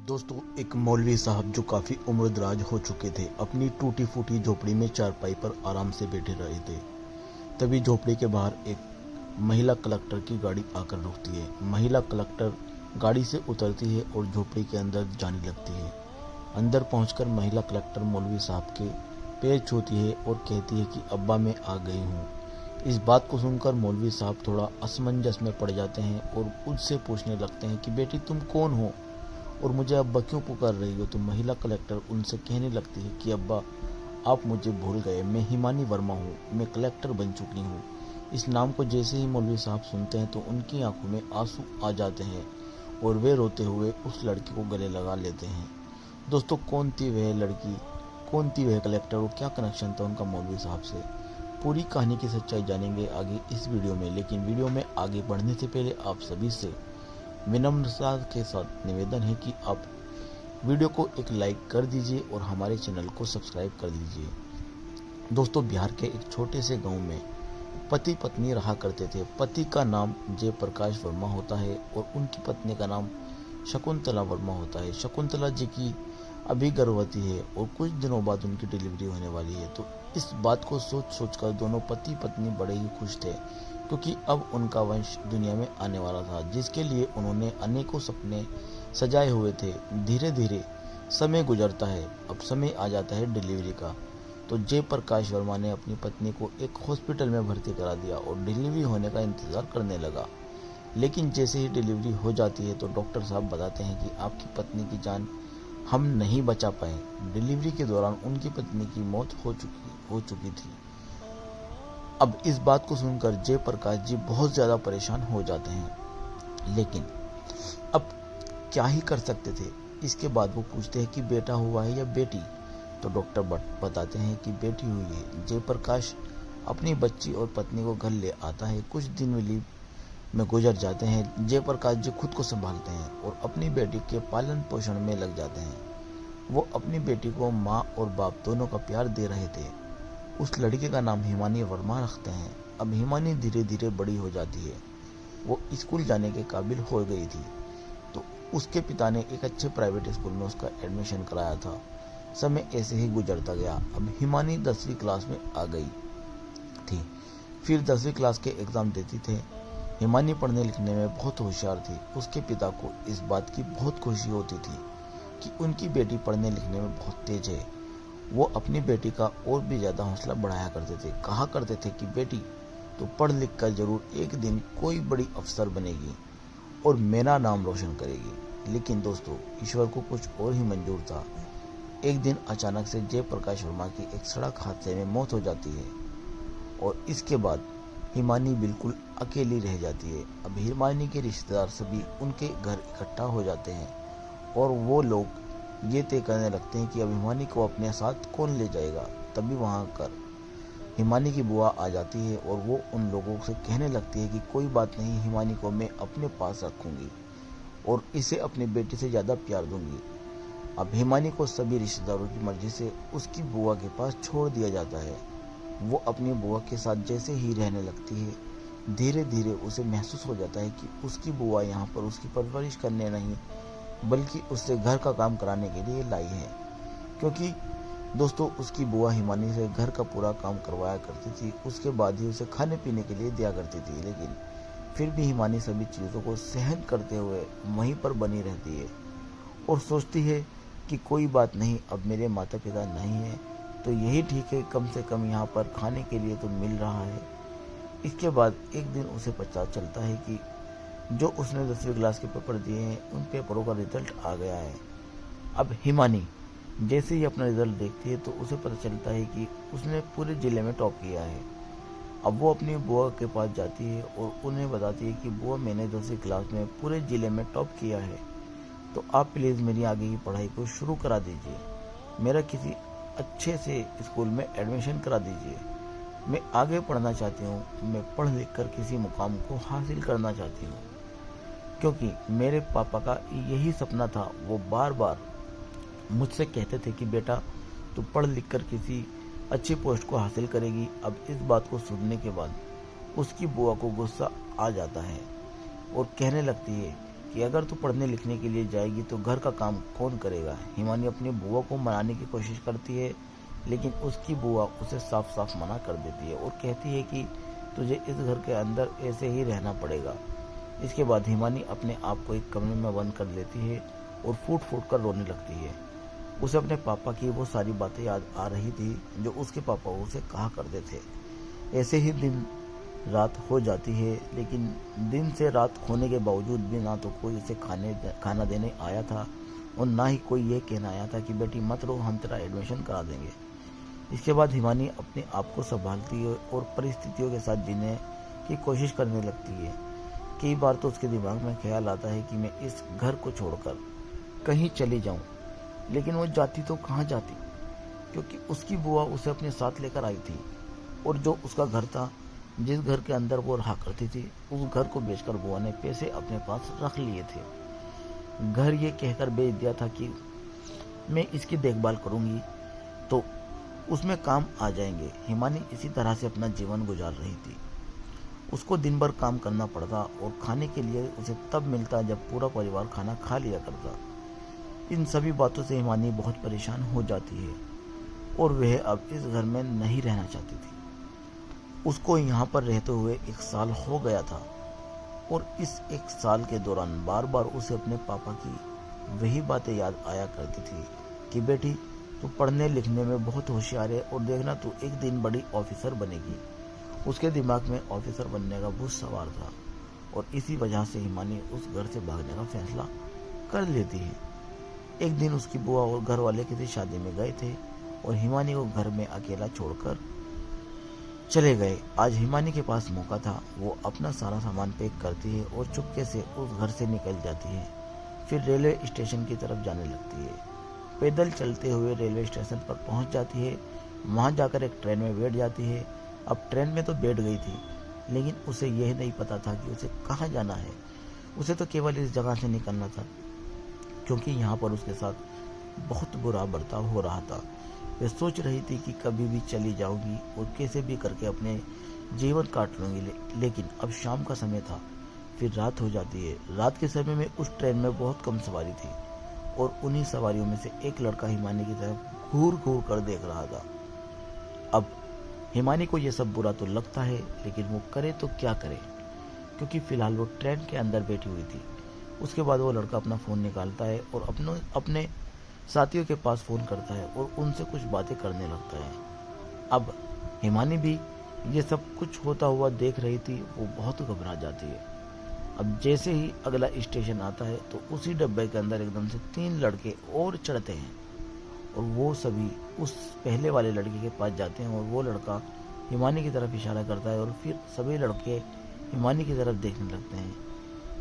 दोस्तों, एक मौलवी साहब जो काफ़ी उम्रदराज हो चुके थे, अपनी टूटी फूटी झोपड़ी में चारपाई पर आराम से बैठे रहे थे। तभी झोपड़ी के बाहर एक महिला कलेक्टर की गाड़ी आकर रुकती है। महिला कलेक्टर गाड़ी से उतरती है और झोपड़ी के अंदर जाने लगती है। अंदर पहुंचकर महिला कलेक्टर मौलवी साहब के पैर छूती है और कहती है कि अब्बा मैं आ गई हूँ। इस बात को सुनकर मौलवी साहब थोड़ा असमंजस में पड़ जाते हैं और उससे पूछने लगते हैं कि बेटी तुम कौन हो और मुझे अब्बा क्यों पुकार रही हो। तो महिला कलेक्टर उनसे कहने लगती है कि अब्बा आप मुझे भूल गए, मैं हिमानी वर्मा हूँ, मैं कलेक्टर बन चुकी हूँ। इस नाम को जैसे ही मौलवी साहब सुनते हैं तो उनकी आंखों में आंसू आ जाते हैं और वे रोते हुए उस लड़की को गले लगा लेते हैं। दोस्तों, कौन थी वह लड़की, कौन थी वह कलेक्टर और क्या कनेक्शन था उनका मौलवी साहब से, पूरी कहानी की सच्चाई जानेंगे आगे इस वीडियो में। लेकिन वीडियो में आगे बढ़ने से पहले आप सभी से विनम्रता के साथ निवेदन है कि आप वीडियो को एक लाइक कर दीजिए और हमारे चैनल को सब्सक्राइब कर दीजिए। दोस्तों, बिहार के एक छोटे से गांव में पति पत्नी रहा करते थे। पति का नाम जयप्रकाश वर्मा होता है और उनकी पत्नी का नाम शकुंतला वर्मा होता है। शकुंतला जी की अभी गर्भवती है और कुछ दिनों बाद उनकी डिलीवरी होने वाली है। तो इस बात को सोच सोचकर दोनों पति पत्नी बड़े ही खुश थे, क्योंकि अब उनका वंश दुनिया में आने वाला था, जिसके लिए उन्होंने अनेकों सपने सजाए हुए थे। धीरे धीरे समय गुजरता है, अब समय आ जाता है डिलीवरी का। तो जयप्रकाश वर्मा ने अपनी पत्नी को एक हॉस्पिटल में भर्ती करा दिया और डिलीवरी होने का इंतजार करने लगा। लेकिन जैसे ही डिलीवरी हो जाती है तो डॉक्टर साहब बताते हैं कि आपकी पत्नी की जान हम नहीं बचा पाए। डिलीवरी के दौरान उनकी पत्नी की मौत हो चुकी थी। अब इस बात को सुनकर जयप्रकाश जी बहुत ज़्यादा परेशान हो जाते हैं, लेकिन अब क्या ही कर सकते थे। इसके बाद वो पूछते हैं कि बेटा हुआ है या बेटी। तो डॉक्टर बताते हैं कि बेटी हुई है। जयप्रकाश अपनी बच्ची और पत्नी को घर ले आता है। कुछ दिन लीव में गुजर जाते हैं। जयप्रकाश जी खुद को संभालते हैं और अपनी बेटी के पालन पोषण में लग जाते हैं। वो अपनी बेटी को माँ और बाप दोनों का प्यार दे रहे थे। उस लड़के का नाम हिमानी वर्मा रखते हैं। अब हिमानी धीरे धीरे बड़ी हो जाती है। वो स्कूल जाने के काबिल हो गई थी, तो उसके पिता ने एक अच्छे प्राइवेट स्कूल में उसका एडमिशन कराया था। समय ऐसे ही गुजरता गया। अब हिमानी 10वीं क्लास में आ गई थी। फिर 10वीं क्लास के एग्ज़ाम देती थे। हिमानी पढ़ने लिखने में बहुत होशियार थी। उसके पिता को इस बात की बहुत खुशी होती थी कि उनकी बेटी पढ़ने लिखने में बहुत तेज है। वो अपनी बेटी का और भी ज़्यादा हौसला बढ़ाया करते थे। कहा करते थे कि बेटी तो पढ़ लिख कर जरूर एक दिन कोई बड़ी अफसर बनेगी और मेरा नाम रोशन करेगी। लेकिन दोस्तों, ईश्वर को कुछ और ही मंजूर था। एक दिन अचानक से जयप्रकाश वर्मा की एक सड़क हादसे में मौत हो जाती है और इसके बाद हिमानी बिल्कुल अकेली रह जाती है। अब हिमानी के रिश्तेदार सभी उनके घर इकट्ठा हो जाते हैं और वो लोग ये तय करने लगते हैं कि अब हिमानी को अपने साथ कौन ले जाएगा। तभी वहाँ कर हिमानी की बुआ आ जाती है और वो उन लोगों से कहने लगती है कि कोई बात नहीं, हिमानी को मैं अपने पास रखूँगी और इसे अपनी बेटी से ज़्यादा प्यार दूंगी। अब हिमानी को सभी रिश्तेदारों की मर्जी से उसकी बुआ के पास छोड़ दिया जाता है। वो अपनी बुआ के साथ जैसे ही रहने लगती है, धीरे धीरे उसे महसूस हो जाता है कि उसकी बुआ यहाँ पर उसकी परवरिश करने नहीं बल्कि उससे घर का काम कराने के लिए लाई है। क्योंकि दोस्तों, उसकी बुआ हिमानी से घर का पूरा काम करवाया करती थी, उसके बाद ही उसे खाने पीने के लिए दिया करती थी। लेकिन फिर भी हिमानी सभी चीज़ों को सहन करते हुए वहीं पर बनी रहती है और सोचती है कि कोई बात नहीं, अब मेरे माता पिता नहीं है तो यही ठीक है, कम से कम यहाँ पर खाने के लिए तो मिल रहा है। इसके बाद एक दिन उसे पता चलता है कि जो उसने 10वीं क्लास के पेपर दिए हैं उन पेपरों का रिजल्ट आ गया है। अब हिमानी जैसे ही अपना रिजल्ट देखती है तो उसे पता चलता है कि उसने पूरे ज़िले में टॉप किया है। अब वो अपनी बुआ के पास जाती है और उन्हें बताती है कि बुआ, मैंने 10वीं क्लास में पूरे ज़िले में टॉप किया है, तो आप प्लीज़ मेरी आगे की पढ़ाई को शुरू करा दीजिए, मेरा किसी अच्छे से स्कूल में एडमिशन करा दीजिए। मैं आगे पढ़ना चाहती हूँ, मैं पढ़ लिख कर किसी मुकाम को हासिल करना चाहती हूँ, क्योंकि मेरे पापा का यही सपना था। वो बार बार मुझसे कहते थे कि बेटा तू पढ़ लिख कर किसी अच्छी पोस्ट को हासिल करेगी। अब इस बात को सुनने के बाद उसकी बुआ को गुस्सा आ जाता है और कहने लगती है कि अगर तू पढ़ने लिखने के लिए जाएगी तो घर का काम कौन करेगा। हिमानी अपनी बुआ को मनाने की कोशिश करती है, लेकिन उसकी बुआ उसे साफ साफ मना कर देती है और कहती है कि तुझे इस घर के अंदर ऐसे ही रहना पड़ेगा। इसके बाद हिमानी अपने आप को एक कमरे में बंद कर लेती है और फूट फूट कर रोने लगती है। उसे अपने पापा की वो सारी बातें याद आ रही थी जो उसके पापा उसे कहा करते थे। ऐसे ही दिन रात हो जाती है, लेकिन दिन से रात होने के बावजूद भी ना तो कोई उसे खाना देने आया था और ना ही कोई ये कहना आया था कि बेटी मत रो, हम तेरा एडमिशन करा देंगे। इसके बाद हिमानी अपने आप को संभालती है और परिस्थितियों के साथ जीने की कोशिश करने लगती है। कई बार तो उसके दिमाग में ख्याल आता है कि मैं इस घर को छोड़कर कहीं चली जाऊं, लेकिन वो जाती तो कहाँ जाती, क्योंकि उसकी बुआ उसे अपने साथ लेकर आई थी और जो उसका घर था, जिस घर के अंदर वो रहा करती थी, उस घर को बेचकर बुआ ने पैसे अपने पास रख लिए थे। घर ये कहकर बेच दिया था कि मैं इसकी देखभाल करूंगी तो उसमें काम आ जाएंगे। हिमानी इसी तरह से अपना जीवन गुजार रही थी। उसको दिन भर काम करना पड़ता और खाने के लिए उसे तब मिलता जब पूरा परिवार खाना खा लिया करता। इन सभी बातों से हिमानी बहुत परेशान हो जाती है और वह अब इस घर में नहीं रहना चाहती थी। उसको यहाँ पर रहते हुए 1 साल हो गया था और इस 1 साल के दौरान बार बार उसे अपने पापा की वही बातें याद आया करती थी कि बेटी तू पढ़ने लिखने में बहुत होशियार है और देखना तू एक दिन बड़ी ऑफिसर बनेगी। उसके दिमाग में ऑफिसर बनने का भूत सवार था और इसी वजह से हिमानी उस घर से भागने का फैसला कर लेती है। एक दिन उसकी बुआ और घर वाले किसी शादी में गए थे और हिमानी को घर में अकेला छोड़कर चले गए। आज हिमानी के पास मौका था। वो अपना सारा सामान पैक करती है और चुपके से उस घर से निकल जाती है। फिर रेलवे स्टेशन की तरफ जाने लगती है। पैदल चलते हुए रेलवे स्टेशन पर पहुंच जाती है। वहां जाकर एक ट्रेन में बैठ जाती है। अब ट्रेन में तो बैठ गई थी, लेकिन उसे यह नहीं पता था कि उसे कहाँ जाना है। उसे तो केवल इस जगह से निकलना था, क्योंकि यहाँ पर उसके साथ बहुत बुरा बर्ताव हो रहा था। वे सोच रही थी कि कभी भी चली जाऊंगी और कैसे भी करके अपने जीवन काट लूंगी, लेकिन अब शाम का समय था। फिर रात हो जाती है। रात के समय में उस ट्रेन में बहुत कम सवारी थी और उन्हीं सवारियों में से एक लड़का हिमानी की तरफ घूर घूर कर देख रहा था। अब हिमानी को यह सब बुरा तो लगता है, लेकिन वो करे तो क्या करे, क्योंकि फिलहाल वो ट्रेन के अंदर बैठी हुई थी। उसके बाद वो लड़का अपना फ़ोन निकालता है और अपने साथियों के पास फ़ोन करता है और उनसे कुछ बातें करने लगता है। अब हिमानी भी ये सब कुछ होता हुआ देख रही थी। वो बहुत घबरा जाती है। अब जैसे ही अगला स्टेशन आता है तो उसी डब्बे के अंदर एकदम से 3 लड़के और चढ़ते हैं और वो सभी उस पहले वाले लड़के के पास जाते हैं और वो लड़का हिमानी की तरफ इशारा करता है और फिर सभी लड़के हिमानी की तरफ देखने लगते हैं।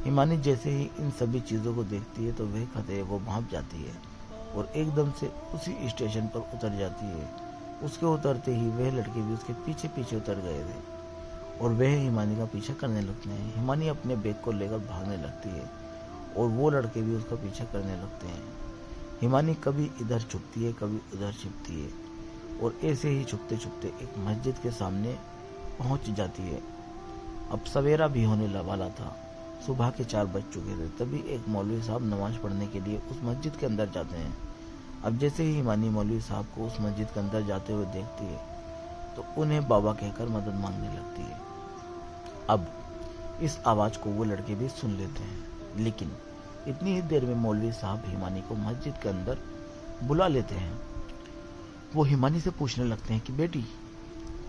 हिमानी जैसे ही इन सभी चीज़ों को देखती है तो वह खतरे को भांप जाती है और एकदम से उसी स्टेशन पर उतर जाती है। उसके उतरते ही वह लड़के भी उसके पीछे पीछे उतर गए थे और वह हिमानी का पीछा करने लगते हैं। हिमानी अपने बैग को लेकर भागने लगती है और वो लड़के भी उसका पीछा करने लगते हैं। हिमानी कभी इधर छुपती है, कभी उधर छिपती है और ऐसे ही छुपते छुपते एक मस्जिद के सामने पहुंच जाती है। अब सवेरा भी होने वाला था। सुबह के 4 बज चुके थे। तभी एक मौलवी साहब नमाज पढ़ने के लिए उस मस्जिद के अंदर जाते हैं। अब जैसे ही हिमानी मौलवी साहब को उस मस्जिद के अंदर जाते हुए देखती है तो उन्हें बाबा कहकर मदद मांगने लगती है। अब इस आवाज़ को वो लड़के भी सुन लेते हैं, लेकिन इतनी ही देर में मौलवी साहब हिमानी को मस्जिद के अंदर बुला लेते हैं। वो हिमानी से पूछने लगते हैं कि बेटी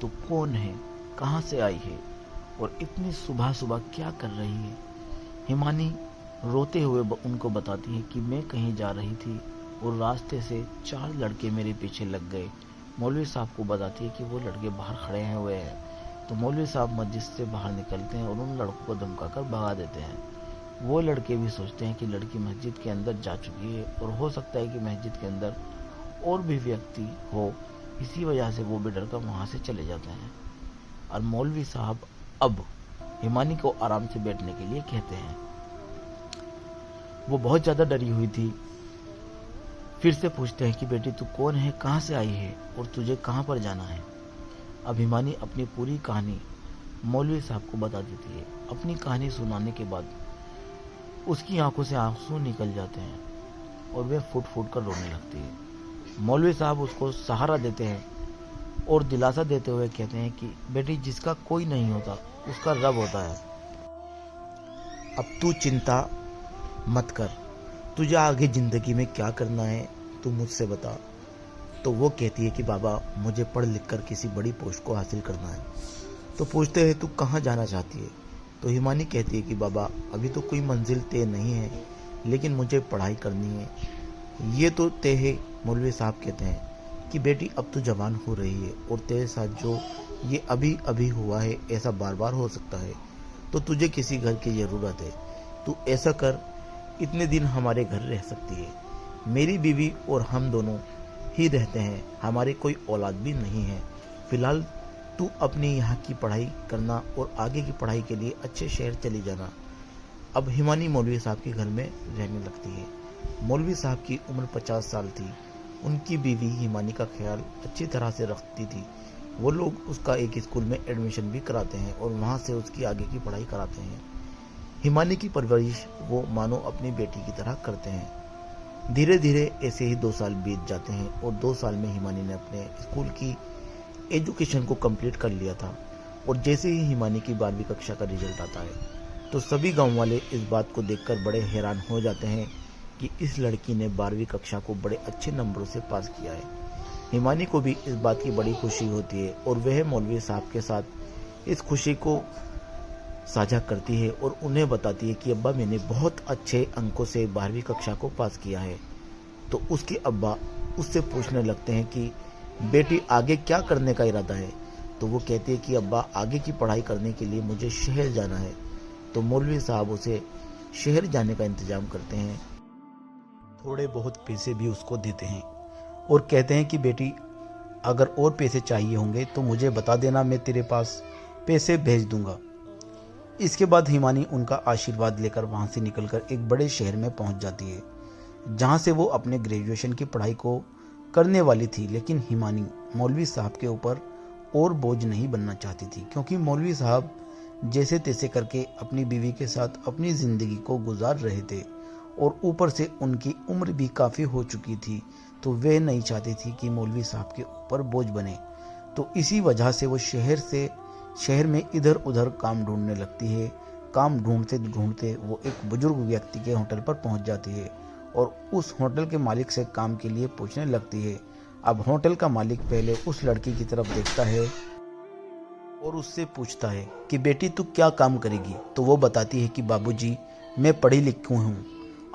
तू कौन है, कहाँ से आई है और इतनी सुबह सुबह क्या कर रही है। हिमानी रोते हुए उनको बताती है कि मैं कहीं जा रही थी और रास्ते से 4 लड़के मेरे पीछे लग गए। मौलवी साहब को बताती है कि वो लड़के बाहर खड़े हैं हुए हैं। तो मौलवी साहब मस्जिद से बाहर निकलते हैं और उन लड़कों को धमकाकर भगा देते हैं। वो लड़के भी सोचते हैं कि लड़की मस्जिद के अंदर जा चुकी है और हो सकता है कि मस्जिद के अंदर और भी व्यक्ति हो, इसी वजह से वो भी डरकर वहाँ से चले जाते हैं। और मौलवी साहब अब हिमानी को आराम से बैठने के लिए कहते हैं। वो बहुत ज़्यादा डरी हुई थी। फिर से पूछते हैं कि बेटी तू कौन है, कहाँ से आई है और तुझे कहाँ पर जाना है। अब हिमानी अपनी पूरी कहानी मौलवी साहब को बता देती है। अपनी कहानी सुनाने के बाद उसकी आंखों से आंसू निकल जाते हैं और वह फूट फूट कर रोने लगती है। मौलवी साहब उसको सहारा देते हैं और दिलासा देते हुए कहते हैं कि बेटी, जिसका कोई नहीं होता उसका रब होता है। अब तू चिंता मत कर, तुझे आगे जिंदगी में क्या करना है तू मुझसे बता। तो वो कहती है कि बाबा, मुझे पढ़ लिख कर किसी बड़ी पोस्ट को हासिल करना है। तो पूछते हैं तू कहाँ जाना चाहती है। तो हिमानी कहती है कि बाबा, अभी तो कोई मंजिल तय नहीं है, लेकिन मुझे पढ़ाई करनी है। ये तो तय है। मौलवी साहब कहते हैं कि बेटी, अब तो जवान हो रही है और तेरे साथ जो ये अभी अभी हुआ है ऐसा बार बार हो सकता है, तो तुझे किसी घर की ज़रूरत है। तू ऐसा कर, इतने दिन हमारे घर रह सकती है। मेरी बीवी और हम दोनों ही रहते हैं, हमारे कोई औलाद भी नहीं है। फिलहाल तू अपनी यहाँ की पढ़ाई करना और आगे की पढ़ाई के लिए अच्छे शहर चली जाना। अब हिमानी मौलवी साहब के घर में रहने लगती है। मौलवी साहब की उम्र 50 साल थी। उनकी बीवी हिमानी का ख्याल अच्छी तरह से रखती थी। वो लोग उसका एक स्कूल में एडमिशन भी कराते हैं और वहाँ से उसकी आगे की पढ़ाई कराते हैं। हिमानी की परवरिश वो मानो अपनी बेटी की तरह करते हैं। धीरे धीरे ऐसे ही 2 साल बीत जाते हैं और 2 साल में हिमानी ने अपने स्कूल की एजुकेशन को कंप्लीट कर लिया था। और जैसे ही हिमानी की 12वीं कक्षा का रिजल्ट आता है तो सभी गांव वाले इस बात को देखकर बड़े हैरान हो जाते हैं कि इस लड़की ने 12वीं कक्षा को बड़े अच्छे नंबरों से पास किया है। हिमानी को भी इस बात की बड़ी खुशी होती है और वह मौलवी साहब के साथ इस खुशी को साझा करती है और उन्हें बताती है कि अब्बा, मैंने बहुत अच्छे अंकों से 12वीं कक्षा को पास किया है। तो उसके अब्बा उससे पूछने लगते हैं कि बेटी, आगे क्या करने का इरादा है। तो वो कहती है कि अब्बा, आगे की पढ़ाई करने के लिए मुझे शहर जाना है। तो मौलवी साहब उसे शहर जाने का इंतजाम करते हैं, थोड़े बहुत पैसे भी उसको देते हैं और कहते हैं कि बेटी, अगर और पैसे चाहिए होंगे तो मुझे बता देना, मैं तेरे पास पैसे भेज दूंगा। इसके बाद हिमानी उनका आशीर्वाद लेकर वहाँ से निकलकर एक बड़े शहर में पहुँच जाती है, जहाँ से वो अपने ग्रेजुएशन की पढ़ाई को करने वाली थी। लेकिन हिमानी मौलवी साहब के ऊपर और बोझ नहीं बनना चाहती थी, क्योंकि मौलवी साहब जैसे तैसे करके अपनी बीवी के साथ अपनी ज़िंदगी को गुजार रहे थे और ऊपर से उनकी उम्र भी काफ़ी हो चुकी थी। तो वे नहीं चाहती थी कि मौलवी साहब के ऊपर बोझ बने। तो इसी वजह से वो शहर में इधर उधर काम ढूंढने लगती है। काम ढूंढते ढूंढते वो एक बुजुर्ग व्यक्ति के होटल पर पहुंच जाती है और उस होटल के मालिक से काम के लिए पूछने लगती है। अब होटल का मालिक पहले उस लड़की की तरफ देखता है और उससे पूछता है कि बेटी, तू क्या काम करेगी। तो वो बताती है कि बाबूजी, मैं पढ़ी लिखी हूँ,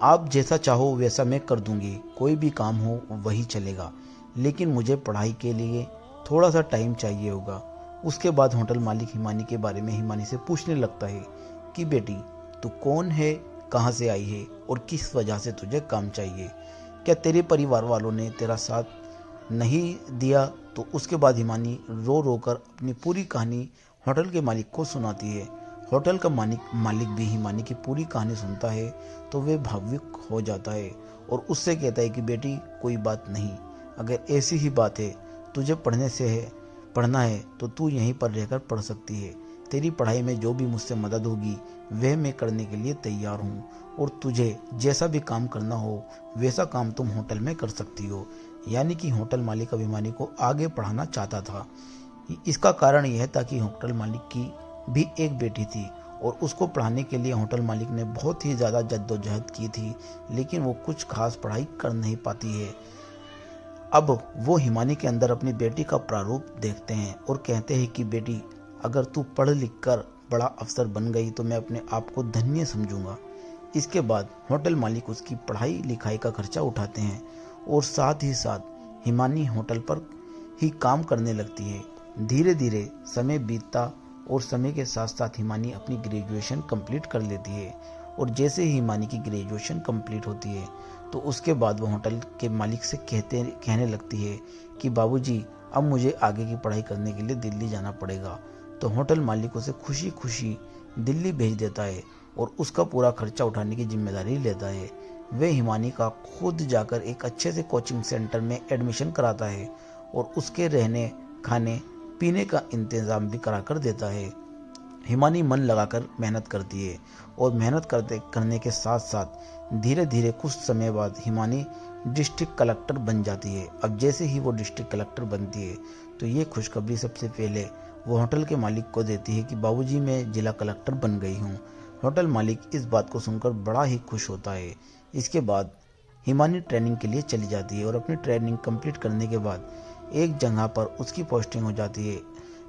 आप जैसा चाहो वैसा मैं कर दूंगी, कोई भी काम हो वही चलेगा, लेकिन मुझे पढ़ाई के लिए थोड़ा सा टाइम चाहिए होगा। उसके बाद होटल मालिक हिमानी के बारे में हिमानी से पूछने लगता है कि बेटी, तू कौन है, कहाँ से आई है और किस वजह से तुझे काम चाहिए। क्या तेरे परिवार वालों ने तेरा साथ नहीं दिया। तो उसके बाद हिमानी रो रो कर अपनी पूरी कहानी होटल के मालिक को सुनाती है। होटल का मालिक भी हिमानी की पूरी कहानी सुनता है तो वे भावुक हो जाता है और उससे कहता है कि बेटी कोई बात नहीं, अगर ऐसी ही बात है तुझे पढ़ना है तो तू यहीं पर रहकर पढ़ सकती है। तेरी पढ़ाई में जो भी मुझसे मदद होगी वह मैं करने के लिए तैयार हूँ और तुझे जैसा भी काम करना हो वैसा काम तुम होटल में कर सकती हो। यानी कि होटल मालिक अब हिमानी को आगे पढ़ाना चाहता था। इसका कारण यह था कि होटल मालिक की भी एक बेटी थी और उसको पढ़ाने के लिए होटल मालिक ने बहुत ही ज़्यादा जद्दोजहद की थी, लेकिन वो कुछ खास पढ़ाई कर नहीं पाती है। अब वो हिमानी के अंदर अपनी बेटी का प्रारूप देखते हैं और कहते हैं कि बेटी, अगर तू पढ़ लिख कर बड़ा अफसर बन गई तो मैं अपने आप को धन्य समझूंगा। इसके बाद होटल मालिक उसकी पढ़ाई लिखाई का खर्चा उठाते हैं और साथ ही साथ हिमानी होटल पर ही काम करने लगती है। धीरे धीरे समय बीतता और समय के साथ साथ हिमानी अपनी ग्रेजुएशन कंप्लीट कर लेती है और जैसे ही हिमानी की ग्रेजुएशन कंप्लीट होती है तो उसके बाद वो होटल के मालिक से कहने लगती है कि बाबूजी, अब मुझे आगे की पढ़ाई करने के लिए दिल्ली जाना पड़ेगा। तो होटल मालिक उसे खुशी खुशी दिल्ली भेज देता है और उसका पूरा खर्चा उठाने की जिम्मेदारी लेता है। वे हिमानी का खुद जाकर एक अच्छे से कोचिंग सेंटर में एडमिशन कराता है और उसके रहने खाने पीने का इंतज़ाम भी करा कर देता है। हिमानी मन लगाकर मेहनत करती है और मेहनत करने के साथ साथ धीरे धीरे कुछ समय बाद हिमानी डिस्ट्रिक्ट कलेक्टर बन जाती है। अब जैसे ही वो डिस्ट्रिक्ट कलेक्टर बनती है तो ये खुशखबरी सबसे पहले वो होटल के मालिक को देती है कि बाबूजी मैं जिला कलेक्टर बन गई हूँ। होटल मालिक इस बात को सुनकर बड़ा ही खुश होता है। इसके बाद हिमानी ट्रेनिंग के लिए चली जाती है और अपनी ट्रेनिंग कंप्लीट करने के बाद एक जगह पर उसकी पोस्टिंग हो जाती है।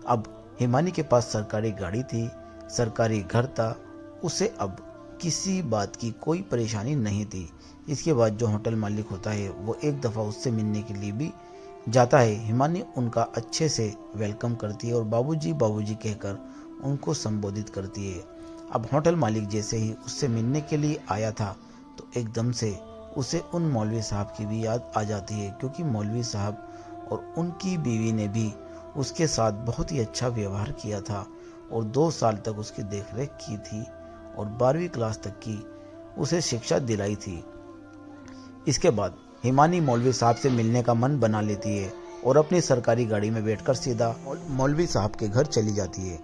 अब हिमानी के पास सरकारी गाड़ी थी, सरकारी घर था, उसे अब किसी बात की कोई परेशानी नहीं थी। इसके बाद जो होटल मालिक होता है वो एक दफ़ा उससे मिलने के लिए भी जाता है। हिमानी उनका अच्छे से वेलकम करती है और बाबूजी बाबूजी कहकर उनको संबोधित करती है। अब होटल मालिक जैसे ही उससे मिलने के लिए आया था तो एकदम से उसे उन मौलवी साहब की भी याद आ जाती है, क्योंकि मौलवी साहब और उनकी बीवी ने भी उसके साथ बहुत ही अच्छा व्यवहार किया था और 2 साल तक उसकी देखरेख की थी और 12वीं क्लास तक की उसे शिक्षा दिलाई थी। इसके बाद हिमानी मौलवी साहब से मिलने का मन बना लेती है और अपनी सरकारी गाड़ी में बैठकर सीधा मौलवी साहब के घर चली जाती है।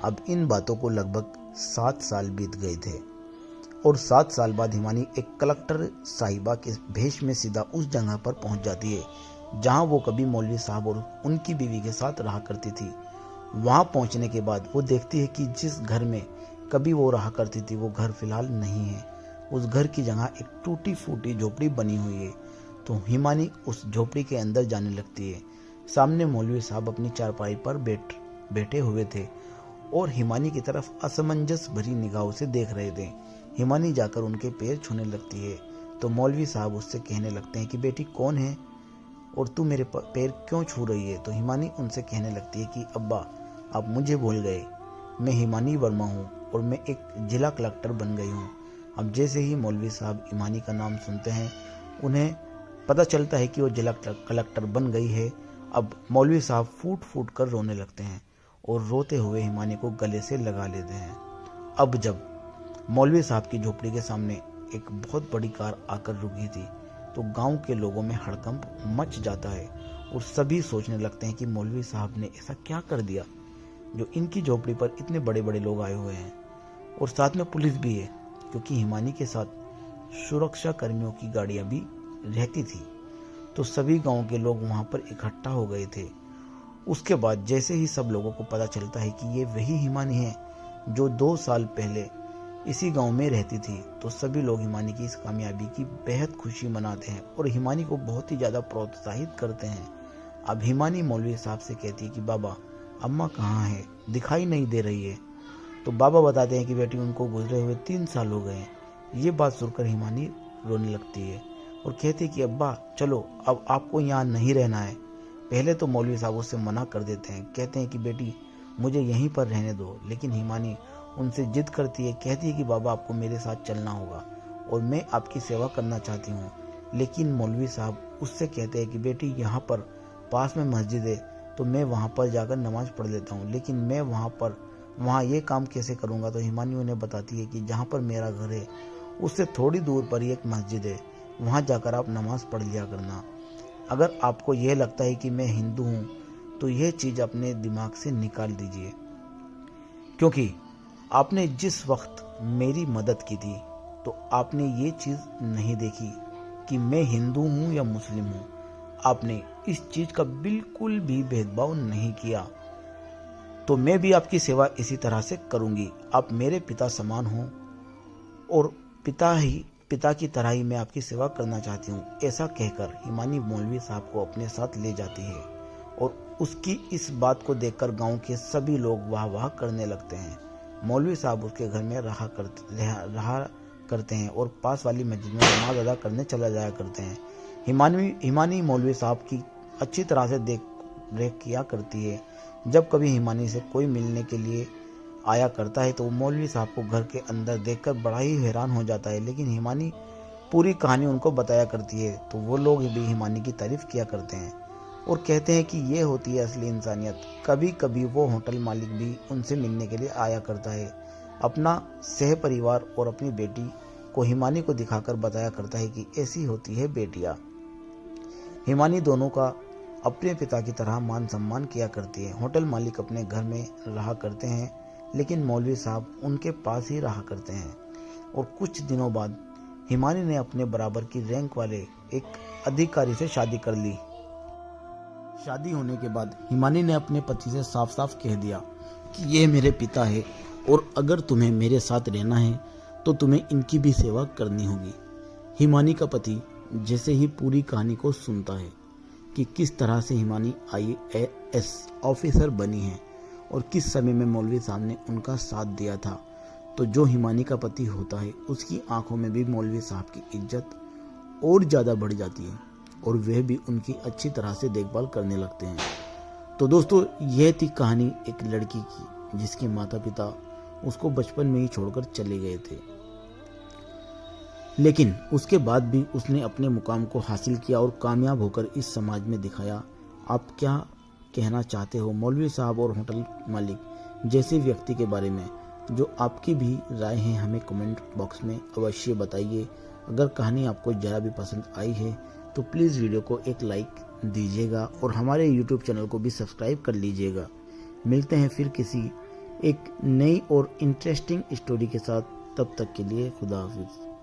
अब इन बातों को लगभग 7 साल बीत गए थे और 7 साल बाद हिमानी एक कलेक्टर साहिबा के भेष में सीधा उस जगह पर पहुंच जाती है जहां वो कभी मौलवी साहब और उनकी बीवी के साथ रहा करती थी। वहां पहुंचने के बाद वो देखती है कि जिस घर में कभी वो रहा करती थी वो घर फिलहाल नहीं है। उस घर की जगह एक टूटी फूटी झोपड़ी बनी हुई है। तो हिमानी उस झोपड़ी के अंदर जाने लगती है। सामने मौलवी साहब अपनी चारपाई पर बैठे हुए थे और हिमानी की तरफ असमंजस भरी निगाहों से देख रहे थे। हिमानी जाकर उनके पैर छूने लगती है तो मौलवी साहब उससे कहने लगते हैं कि बेटी कौन है और तू मेरे पैर क्यों छू रही है। तो हिमानी उनसे कहने लगती है कि अब्बा आप मुझे भूल गए, मैं हिमानी वर्मा हूँ और मैं एक जिला कलेक्टर बन गई हूँ। अब जैसे ही मौलवी साहब हिमानी का नाम सुनते हैं उन्हें पता चलता है कि वो जिला कलेक्टर बन गई है। अब मौलवी साहब फूट फूट कर रोने लगते हैं और रोते हुए हिमानी को गले से लगा लेते हैं। अब जब मौलवी साहब की झोपड़ी के सामने एक बहुत बड़ी कार आकर रुकी थी तो गांव के लोगों में हड़कंप मच जाता है और सभी सोचने लगते हैं कि मौलवी साहब ने ऐसा क्या कर दिया जो इनकी झोपड़ी पर इतने बड़े बड़े लोग आए हुए हैं और साथ में पुलिस भी है, क्योंकि हिमानी के साथ सुरक्षा कर्मियों की गाड़ियां भी रहती थी। तो सभी गांव के लोग वहां पर इकट्ठा हो गए थे। उसके बाद जैसे ही सब लोगों को पता चलता है कि ये वही हिमानी है जो 2 साल पहले इसी गांव में रहती थी, तो सभी लोग हिमानी की इस कामयाबी की बेहद खुशी मनाते हैं और हिमानी को बहुत ही ज़्यादा प्रोत्साहित करते हैं। अब हिमानी मौलवी साहब से कहती है कि बाबा अम्मा कहाँ है, दिखाई नहीं दे रही है। तो बाबा बताते हैं कि बेटी उनको गुजरे हुए 3 साल हो गए हैं। ये बात सुनकर हिमानी रोने लगती है और कहती है कि अब्बा चलो अब आपको यहाँ नहीं रहना है। पहले तो मौलवी साहब उससे मना कर देते हैं, कहते हैं कि बेटी मुझे यहीं पर रहने दो, लेकिन हिमानी उनसे जिद करती है, कहती है कि बाबा आपको मेरे साथ चलना होगा और मैं आपकी सेवा करना चाहती हूँ। लेकिन मौलवी साहब उससे कहते हैं कि बेटी यहाँ पर पास में मस्जिद है तो मैं वहाँ पर जाकर नमाज पढ़ लेता हूँ, लेकिन मैं वहाँ ये काम कैसे करूँगा। तो हिमानी उन्हें बताती है कि जहाँ पर मेरा घर है उससे थोड़ी दूर पर ही एक मस्जिद है, वहाँ जाकर आप नमाज पढ़ लिया करना। अगर आपको यह लगता है कि मैं हिंदू हूँ तो यह चीज़ अपने दिमाग से निकाल दीजिए, क्योंकि आपने जिस वक्त मेरी मदद की थी तो आपने ये चीज़ नहीं देखी कि मैं हिंदू हूँ या मुस्लिम हूँ। आपने इस चीज़ का बिल्कुल भी भेदभाव नहीं किया। तो मैं भी आपकी सेवा इसी तरह से करूँगी। आप मेरे पिता समान हो और पिता की तरह ही मैं आपकी सेवा करना चाहती हूँ। ऐसा कहकर हिमानी मौलवी साहब को अपने साथ ले जाती है और उसकी इस बात को देखकर गांव के सभी लोग वाह वाह करने लगते हैं। मौलवी साहब उसके घर में रहा करते हैं और पास वाली मस्जिद में नमाज अदा करने चला जाया करते हैं। हिमानी मौलवी साहब की अच्छी तरह से देख रेख किया करती है। जब कभी हिमानी से कोई मिलने के लिए आया करता है तो मौलवी साहब को घर के अंदर देखकर बड़ा ही हैरान हो जाता है, लेकिन हिमानी पूरी कहानी उनको बताया करती है तो वो लोग भी हिमानी की तारीफ किया करते हैं और कहते हैं कि ये होती है असली इंसानियत। कभी कभी वो होटल मालिक भी उनसे मिलने के लिए आया करता है, अपना सह परिवार और अपनी बेटी को हिमानी को दिखाकर बताया करता है कि ऐसी होती है बेटियां। हिमानी दोनों का अपने पिता की तरह मान सम्मान किया करती है। होटल मालिक अपने घर में रहा करते हैं, लेकिन मौलवी साहब उनके पास ही रहा करते हैं। और कुछ दिनों बाद हिमानी ने अपने बराबर की रैंक वाले एक अधिकारी से शादी कर ली। शादी होने के बाद हिमानी ने अपने पति से साफ साफ कह दिया कि ये मेरे पिता है और अगर तुम्हें मेरे साथ रहना है तो तुम्हें इनकी भी सेवा करनी होगी। हिमानी का पति जैसे ही पूरी कहानी को सुनता है कि किस तरह से हिमानी IAS ऑफिसर बनी है और किस समय में मौलवी साहब ने उनका साथ दिया था, तो जो हिमानी का पति होता है उसकी आंखों में भी मौलवी साहब की इज्जत और ज़्यादा बढ़ जाती है और वह भी उनकी अच्छी तरह से देखभाल करने लगते हैं। तो दोस्तों, यह थी कहानी एक लड़की की जिसके माता पिता उसको बचपन में ही छोड़कर चले गए थे, लेकिन उसके बाद भी उसने अपने मुकाम को हासिल किया और कामयाब होकर इस समाज में दिखाया। आप क्या कहना चाहते हो मौलवी साहब और होटल मालिक जैसे व्यक्ति के बारे में? जो आपकी भी राय है हमें कमेंट बॉक्स में अवश्य बताइए। अगर कहानी आपको ज़रा भी पसंद आई है तो प्लीज़ वीडियो को एक लाइक दीजिएगा और हमारे YouTube चैनल को भी सब्सक्राइब कर लीजिएगा। मिलते हैं फिर किसी एक नई और इंटरेस्टिंग स्टोरी के साथ, तब तक के लिए खुदा हाफिज़।